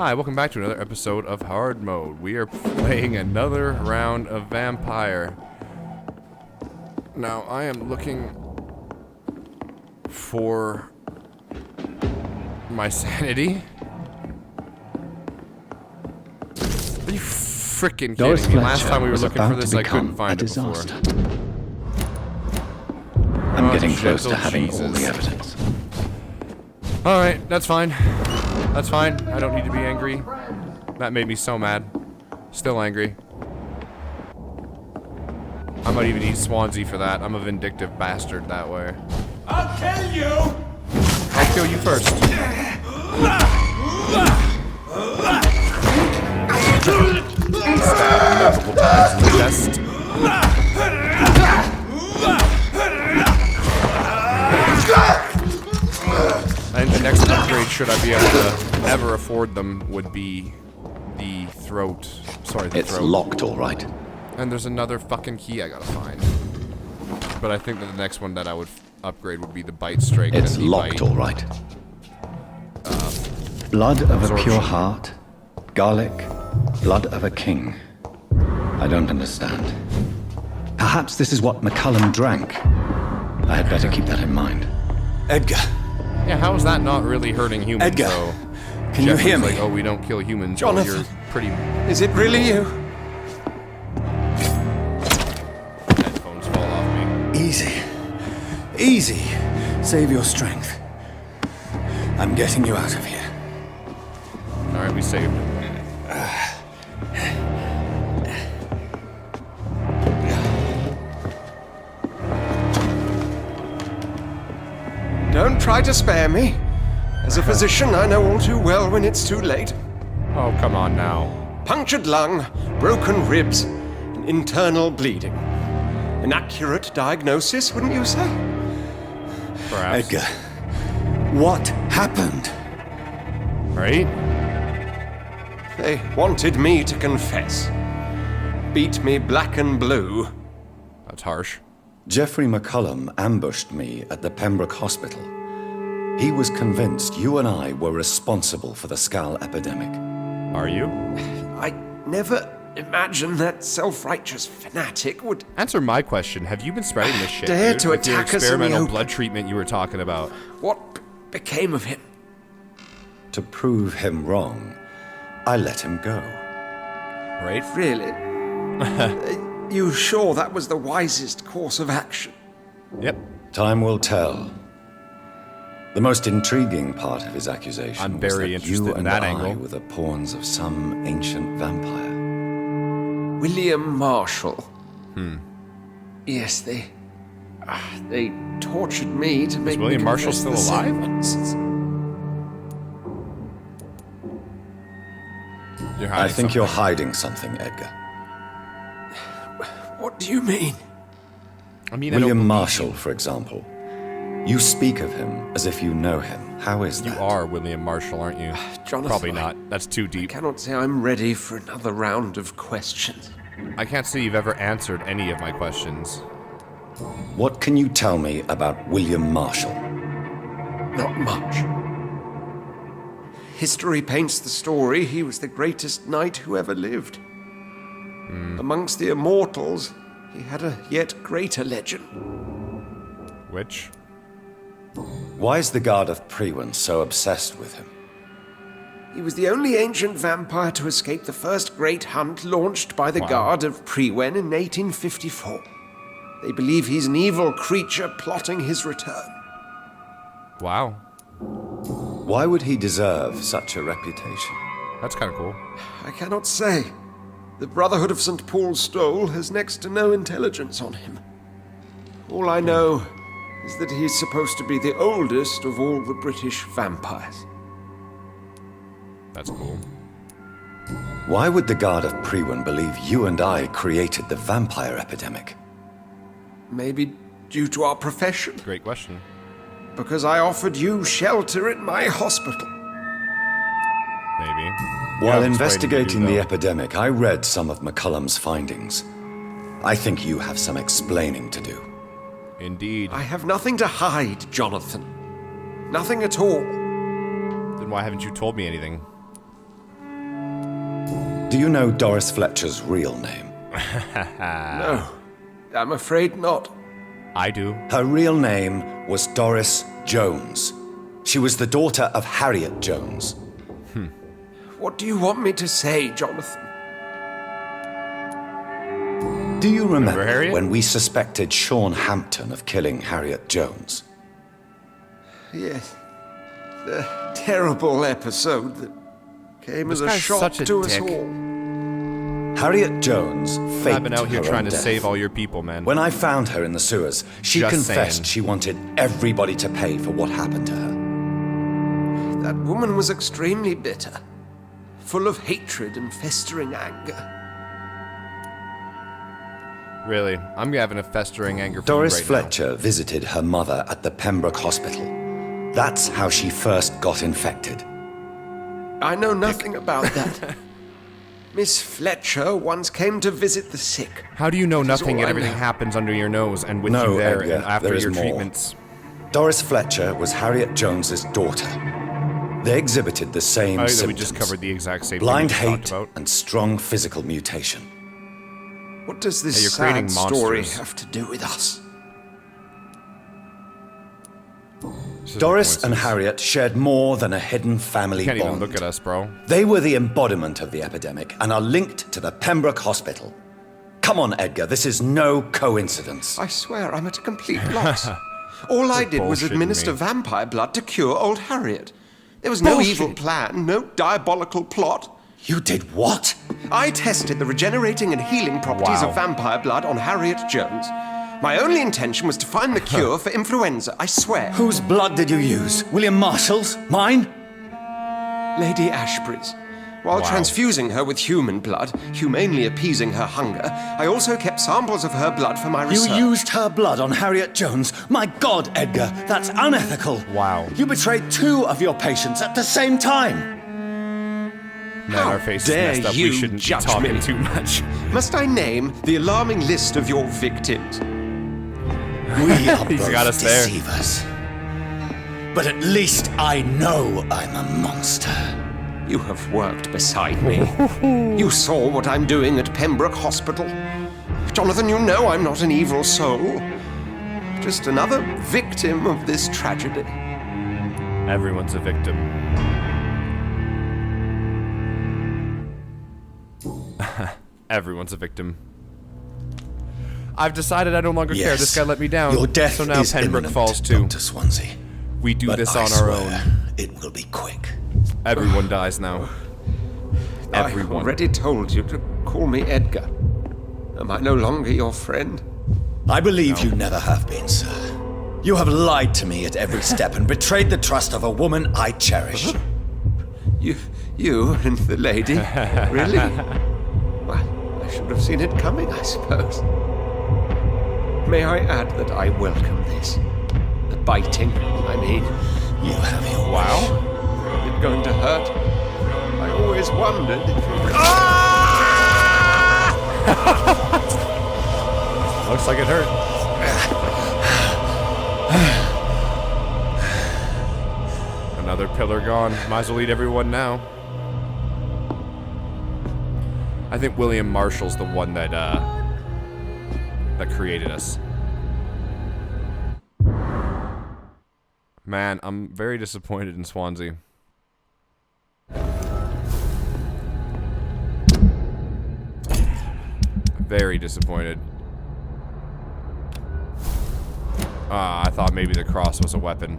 Hi, welcome back to another episode of Hard Mode. We are playing another round of Vampyr. Now, I am looking for my sanity. Are you freaking kidding me? Last time we were looking for this, I couldn't find it before. I'm getting close to having all the evidence. Alright, that's fine. That's fine. I don't need to be angry. That made me so mad. Still angry. I might even eat Swansea for that. I'm a vindictive bastard that way. I'll kill you! I'll kill you first. Stab multiple times in the chest. And the next upgrade, should I be able to ever afford them, would be the throat. Sorry, the throat. It's locked, all right. And there's another fucking key I gotta find. But I think that the next one that I would upgrade would be the bite strike. It's locked, all right. Blood of a pure heart, garlic, blood of a king. I don't understand. Perhaps this is what McCullum drank. I had better keep that in mind. Edgar. Yeah, how is that not really hurting humans, Edgar, though? can you hear me? Like, oh, we don't kill humans. Jonathan, you're pretty... Is it really you? Headphones fall off me. Easy. Easy. Save your strength. I'm getting you out of here. Alright, we saved him. Don't try to spare me. As a physician, I know all too well when it's too late. Oh, come on now. Punctured lung, broken ribs, and internal bleeding. An accurate diagnosis, wouldn't you say? Perhaps. Edgar, what happened? Right? They wanted me to confess. Beat me black and blue. That's harsh. Geoffrey McCullum ambushed me at the Pembroke Hospital. He was convinced you and I were responsible for the Skal epidemic. Are you? I never imagined that self-righteous fanatic would... Answer my question. Have you been spreading this shit, Dare dude? to With your attack us in the experimental open. blood treatment you were talking about. What became of him? To prove him wrong, I let him go. Right? Really? You sure that was the wisest course of action? Yep. Time will tell. The most intriguing part of his accusation I'm was very that interested you in and that I angle. were the pawns of some ancient vampire. William Marshall. Yes, they tortured me to make William me Marshall confess still the alive? sentences. You're I hiding think something. you're hiding something, Edgar. What do you mean? I mean, I don't William believe Marshall, for example. You speak of him as if you know him. How is You that? are William Marshall, aren't you? Jonathan, Probably I not. That's too deep. cannot say I'm ready for another round of questions. I can't say you've ever answered any of my questions. What can you tell me about William Marshall? Not much. History paints the story he was the greatest knight who ever lived. Amongst the immortals, he had a yet greater legend. Which? Why is the Guard of Priwen so obsessed with him? He was the only ancient vampire to escape the first great hunt launched by the Wow. Guard of Priwen in 1854. They believe he's an evil creature plotting his return. Wow. Why would he deserve such a reputation? That's kind of cool. I cannot say. The Brotherhood of St. Paul's Stole has next to no intelligence on him. All I know is that he's supposed to be the oldest of all the British vampires. That's cool. Why would the Guard of Priwen believe you and I created the vampire epidemic? Maybe due to our profession, Great question. because I offered you shelter at my hospital. Maybe. While Yeah, investigating the though. epidemic, I read some of McCullum's findings. I think you have some explaining to do. Indeed. I have nothing to hide, Jonathan. Nothing at all. Then why haven't you told me anything? Do you know Doris Fletcher's real name? No, I'm afraid not. I do. Her real name was Doris Jones. She was the daughter of Harriet Jones. What do you want me to say, Jonathan? Do you remember Harriet? when we suspected Sean Hampton of killing Harriet Jones? Yes. The terrible episode that came as a guy's shock such a to us dick. all. Harriet Jones faked I've been out here her trying own to death. save all your people, man. When I found her in the sewers, she Just confessed saying. she wanted everybody to pay for what happened to her. That woman was extremely bitter, full of hatred and festering anger. Really, I'm having a festering anger for Doris you right Fletcher visited her mother at the Pembroke Hospital. That's how she first got infected. I know nothing about that. Miss Fletcher once came to visit the sick. now. How do you know That is nothing all and I everything know. happens under your nose and with No, you there Edgar, and after there is your more. treatments? Doris Fletcher was Harriet Jones's daughter. They exhibited the same Oh, that symptoms. we just covered the exact same blind thing we just hate talked about. and strong physical mutation. What does this Hey, you're sad creating story monsters. have to do with us? This is a Doris and coincidence. Harriet shared more than a hidden family You can't bond. even look at us, bro. They were the embodiment of the epidemic and are linked to the Pembroke Hospital. Come on, Edgar, this is no coincidence. I swear I'm at a complete loss. All I did was bullshitting administer me. vampire blood to cure old Harriet. There was no Bullshit. evil plan, no diabolical plot. You did what? I tested the regenerating and healing properties Wow. of vampire blood on Harriet Jones. My only intention was to find the cure for influenza, I swear. Whose blood did you use? William Marshall's? Mine? Lady Ashbury's. While Wow. transfusing her with human blood, humanely appeasing her hunger, I also kept samples of her blood for my You research. used her blood on Harriet Jones. My God, Edgar, that's unethical. Wow. You betrayed 2 of your patients at the same time. Man, How our face is dare messed up. you We shouldn't be judge talking me? too much. Must I name the alarming list of your victims? We are He's both got us there. deceivers. But at least I know I'm a monster. You have worked beside me. You saw what I'm doing at Pembroke Hospital. Jonathan, you know I'm not an evil soul. Just another victim of this tragedy. Everyone's a victim. Everyone's a victim. I've decided I no longer care. This guy let me down. Your death so now is Pembroke imminent, falls too. Dr. Swansea. We do But this I on our own. swear it will be quick. Everyone dies now. I've Everyone. already told you to call me Edgar. Am I no longer your friend? I believe you never have been, sir. You have lied to me at every step and betrayed the trust of a woman I cherish. You and the lady? Really? Well, I should have seen it coming, I suppose. May I add that I welcome this? The biting, I mean. You have your Wow. Is it going to hurt? I always wondered if it... Looks like it hurt. Another pillar gone. Might as well eat everyone now. I think William Marshall's the one that created us. Man, I'm very disappointed in Swansea. Very disappointed. I thought maybe the cross was a weapon.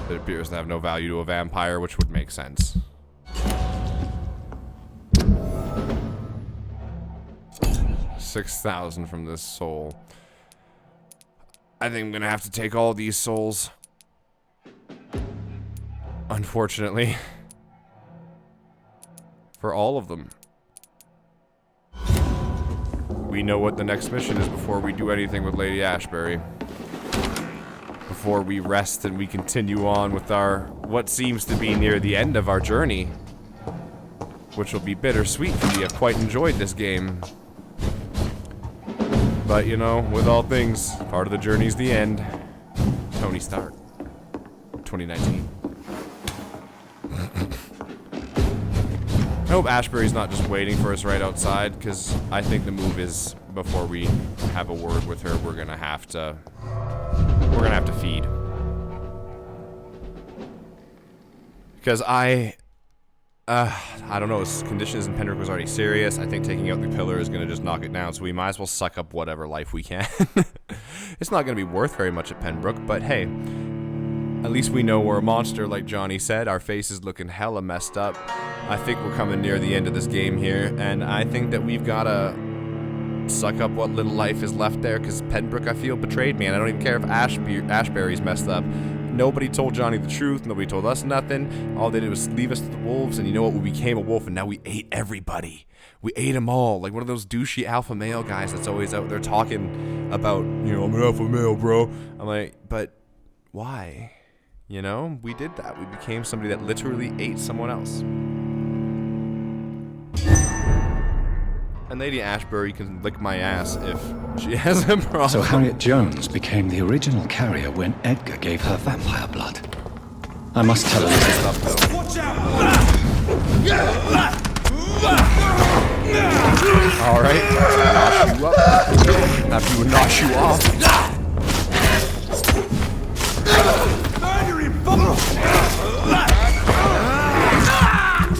It appears to have no value to a vampire, which would make sense. $6,000 from this soul. I think I'm gonna have to take all these souls. Unfortunately. For all of them. We know what the next mission is before we do anything with Lady Ashbury. Before we rest and we continue on with our, what seems to be near the end of our journey. Which will be bittersweet for me. I've quite enjoyed this game. But, you know, with all things, part of the journey's the end. Tony Stark. 2019. I hope Ashbury's not just waiting for us right outside, because I think the move is, before we have a word with her, we're gonna have to feed. Because I don't know, his conditions in Pembroke was already serious. I think taking out the pillar is gonna just knock it down, so we might as well suck up whatever life we can. It's not gonna be worth very much at Pembroke, but hey, at least we know we're a monster, like Johnny said. Our face is looking hella messed up. I think we're coming near the end of this game here, and I think that we've gotta suck up what little life is left there, because Pembroke, I feel, betrayed me, and I don't even care if Ashbury's messed up. Nobody told Johnny the truth. Nobody told us nothing. All they did was leave us to the wolves, and you know what? We became a wolf, and now we ate everybody. We ate them all, like one of those douchey alpha male guys that's always out there talking about, you know, I'm an alpha male, bro. I'm like, but why? You know, we did that. We became somebody that literally ate someone else. And Lady Ashbury can lick my ass if she has a problem. So Harriet Jones became the original carrier when Edgar gave her vampire blood. I must tell her this stuff, though. Watch out! Alright, knock you up. After you would knock you off.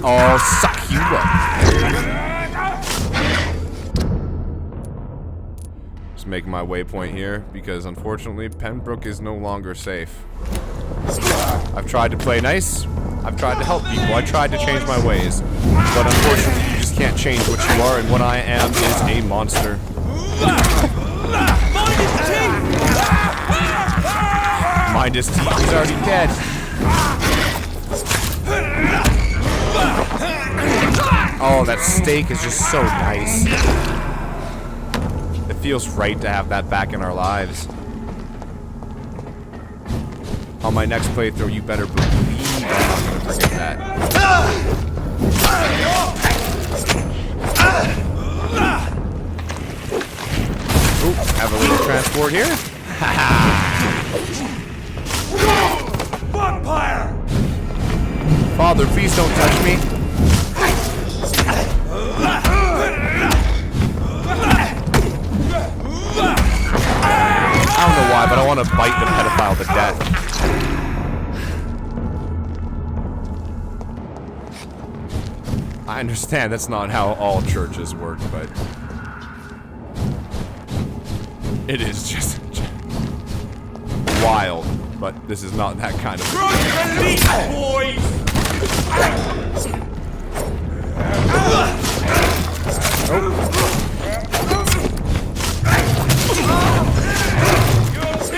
I'll suck you up. Just making my waypoint here, because unfortunately Pembroke is no longer safe. I've tried to play nice. I've tried to help people. I tried to change my ways. But unfortunately, you just can't change what you are, and what I am is a monster. Mind his teeth. He's already dead. Oh, that steak is just so nice. It feels right to have that back in our lives. On my next playthrough, you better believe I'm not gonna forget that. Oop, have a little transport here. Vampire! Father, please don't touch me. I don't know why, but I want to bite the pedophile to death. I understand that's not how all churches work, but it is just wild. But this is not that kind of. Release, boys!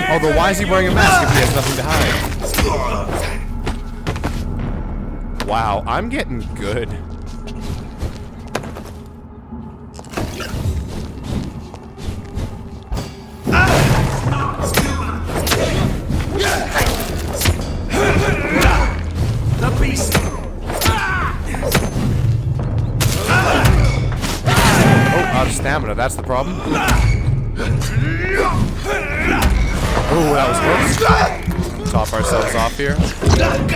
Although, why is he wearing a mask if he has nothing to hide? Wow, I'm getting good. The beast! Oh, out of stamina, that's the problem. Oh, that was close. Top ourselves off here.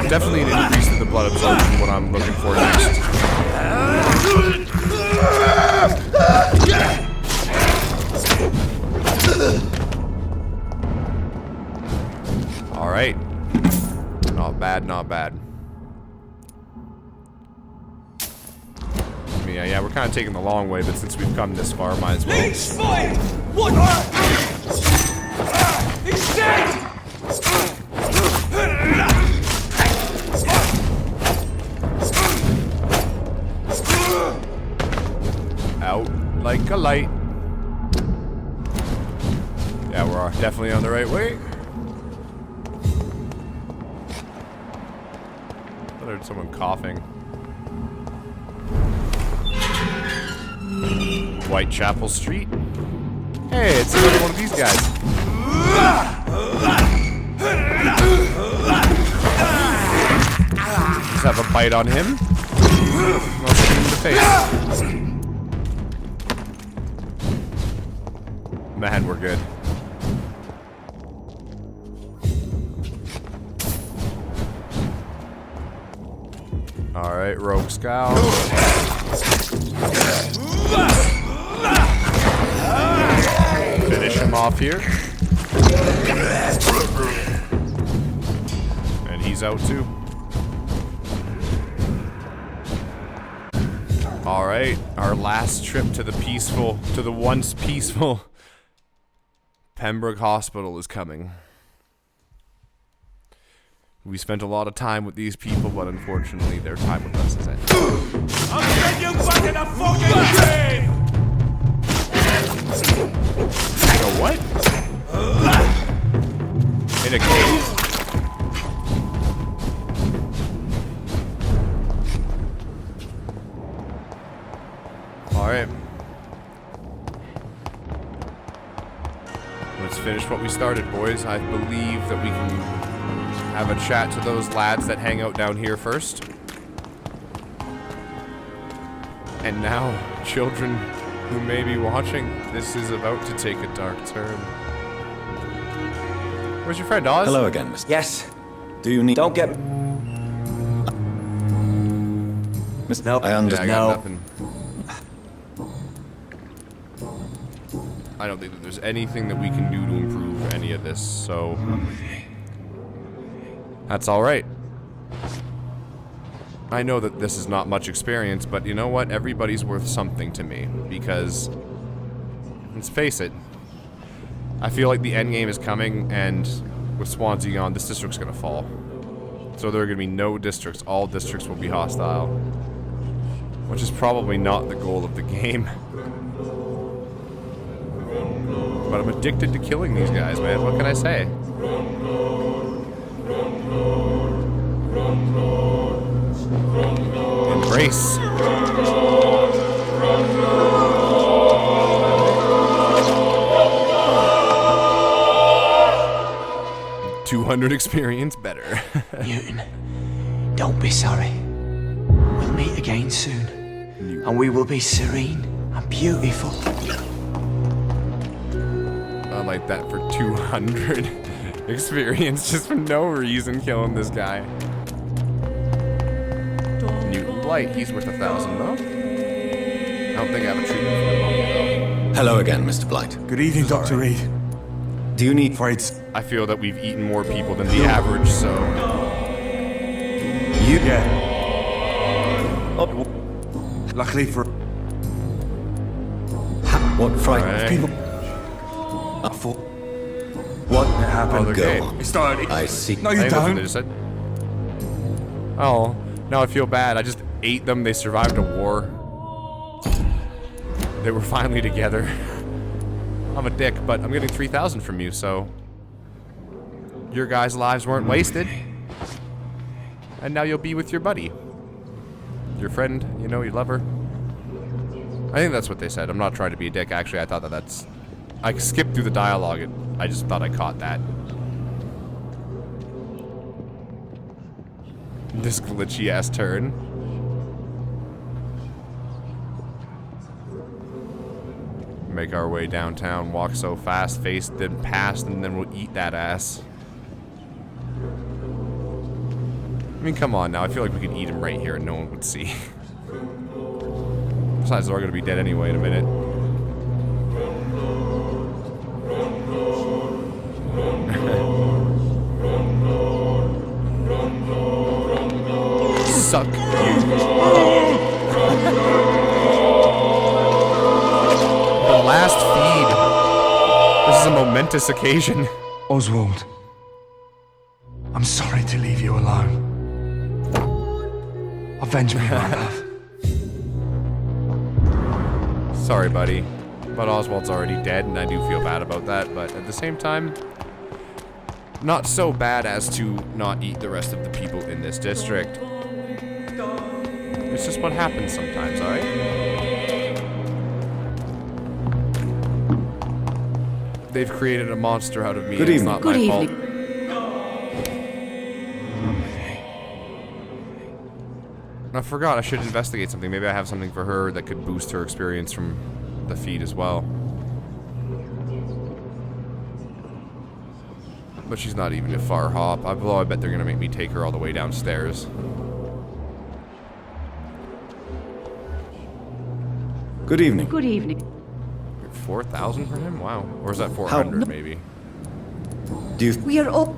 Definitely an increase in the blood absorption, what I'm looking for next. Alright. Not bad, not bad. I mean, yeah, we're kind of taking the long way, but since we've come this far, might as well. Leech fire! What? He's dead! Out like a light. Yeah, we're definitely on the right way. I heard someone coughing. Whitechapel Street. Hey, it's another one of these guys. Just have a bite on him. I'll shoot him in the face. Man, we're good. Alright, Rogue Scout. Finish him off here. And he's out too. Alright, our last trip to the once peaceful Pembroke Hospital is coming. We spent a lot of time with these people, but unfortunately their time with us is ended. I'll send you back in the fucking grave! A what? In a cave? Alright. Let's finish what we started, boys. I believe that we can have a chat to those lads that hang out down here first. And now, children who may be watching, this is about to take a dark turn. Where's your friend, Oz? Hello again, Mr. Yes. Do you need... Don't get... Mr. No. I Yeah, I understand. got No. nothing. I don't think that there's anything that we can do to improve any of this, so... That's alright. I know that this is not much experience, but you know what? Everybody's worth something to me, because... Let's face it. I feel like the end game is coming, and with Swansea gone, this district's gonna fall. So there are gonna be no districts. All districts will be hostile. Which is probably not the goal of the game. But I'm addicted to killing these guys, man. What can I say? Embrace. $200 experience better. Newton, don't be sorry. We'll meet again soon. And we will be serene and beautiful. I like that for 200 experience just for no reason killing this guy. Newton Blight, he's worth 1,000 though. I don't think I have a treatment for the moment Hello again, Mr. Blight. Good evening, Dr. Reed. Do you need... Afraid though. I feel that we've eaten more people than the average, so... You... Yeah. Oh, Luckily for what fright... Alright. people, I thought... What happened? Okay. Go. it started. I see. No, I you think that's what they don't. just said. Oh, now I feel bad. I just ate them. They survived a war. They were finally together. I'm a dick, but I'm getting 3,000 from you, so... Your guys' lives weren't wasted. And now you'll be with your buddy. Your friend, you know, you love her. I think that's what they said. I'm not trying to be a dick. Actually, I thought that that's... I skipped through the dialogue. I just thought I caught that. This glitchy-ass turn. Make our way downtown, walk so fast, face then past, and then we'll eat that ass. I mean, come on now. I feel like we could eat him right here and no one would see. Besides, they're all gonna be dead anyway in a minute. Suck you. The last feed. This is a momentous occasion. Oswald, I'm sorry to leave you alone. Avenge me, my love. Sorry, buddy. But Oswald's already dead, and I do feel bad about that. But at the same time, not so bad as to not eat the rest of the people in this district. It's just what happens sometimes, alright? They've created a monster out of me. Good and it's evening. not Good my fault. evening. I forgot I should investigate something. Maybe I have something for her that could boost her experience from the feed as well. But she's not even a far hop. I bet they're gonna make me take her all the way downstairs. Good evening. Good evening. 4,000 for him? Wow. Or is that 400 maybe? Do you... We are all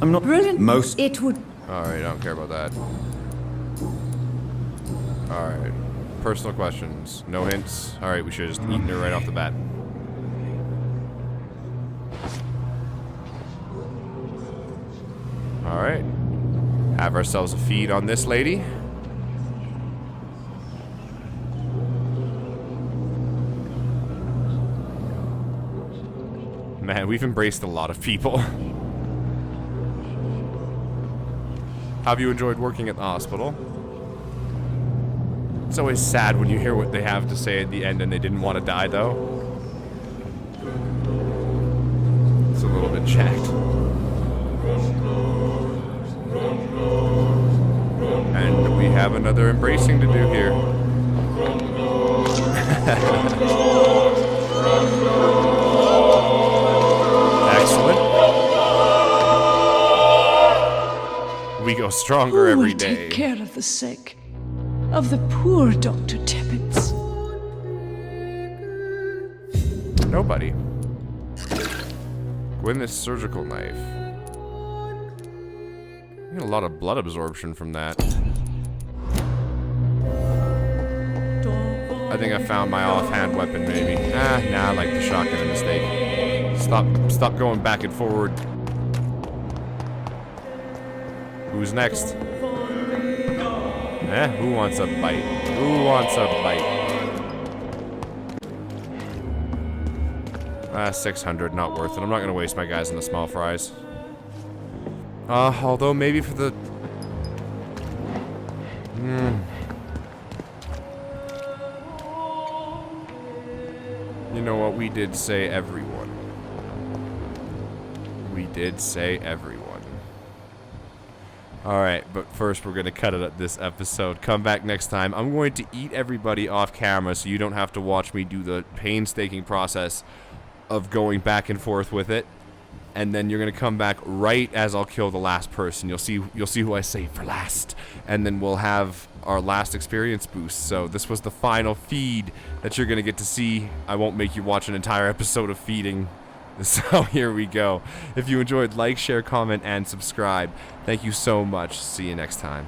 I'm not... brilliant. Most... It would. Alright, I don't care about that. Alright. Personal questions. No hints. Alright, we should have just eaten her right off the bat. Alright. Have ourselves a feed on this lady. Man, we've embraced a lot of people. Have you enjoyed working at the hospital? It's always sad when you hear what they have to say at the end and they didn't want to die, though. It's a little bit checked. And we have another embracing to do here. Excellent. We go stronger Who every will day. take care of the sick? Of the poor, Dr. Tippets? Nobody. Gwyneth's surgical knife. You get a lot of blood absorption from that. I think I found my offhand weapon, maybe. Nah, I like the shotgun a mistake. Stop going back and forward. Who's next? Who wants a bite? Who wants a bite? 600, not worth it. I'm not gonna waste my guys on the small fries. Although maybe for the... You know what? We did say everyone. We did say everyone. Alright, but first we're going to cut it at this episode. Come back next time. I'm going to eat everybody off camera so you don't have to watch me do the painstaking process of going back and forth with it. And then you're going to come back right as I'll kill the last person. You'll see who I save for last. And then we'll have our last experience boost. So this was the final feed that you're going to get to see. I won't make you watch an entire episode of feeding. So here we go. If you enjoyed, like, share, comment, and subscribe. Thank you so much. See you next time.